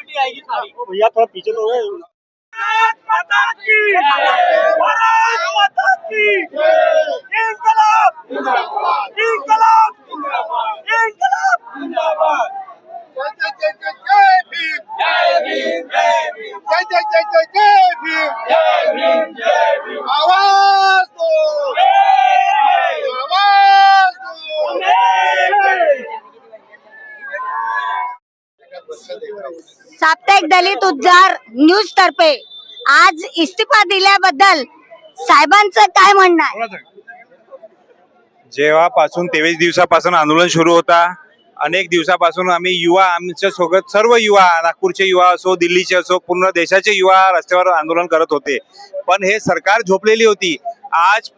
भैया थोड़ा पीछे तो है। साप्ताहिक दलित उद्धार न्यूज तर्फे आज इस्तीफा दिल्याबद्दल साहेबांचं काय म्हणणं आहे? जेव्हापासून 23 दिवसापासून आंदोलन सुरू होता, अनेक दिवसापासून आम्ही युवा, आमच्या सोबत सर्व युवा, नागपूरचे युवा असो, दिल्लीचे असो, पूर्ण देशाचे युवा रस्त्यावर आंदोलन करत होते. पण हे सरकार झोपलेली होती. आज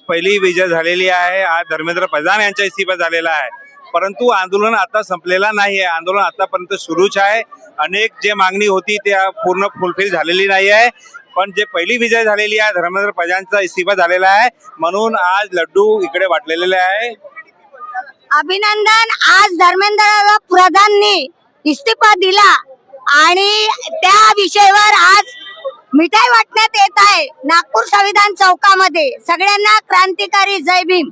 पहिली विजय झालेली आहे. आज धर्मेंद्र प्रधान यांचा इस्तीफा झालेला आहे. परंतु आंदोलन आता संपलेला नाही आहे. आंदोलन आतापर्यंत सुरूच आहे. अनेक जे मागणी होती त्या पूर्ण फुलफिल झालेली नाही आहे. पण जे पहिली विजय झालेली आहे, धर्मेंद्र प्रधानचा इस्तीफा झालेला आहे, म्हणून आज लड्डू इकडे वाटलेले आहे. अभिनंदन. आज धर्मेंद्र प्रधाननी इस्तीफा दिला आणि त्या विषयावर आज मिठाई वाटण्यात येत आहे नागपूर संविधान चौकामध्ये. सगळ्यांना क्रांतिकारी जय भीम.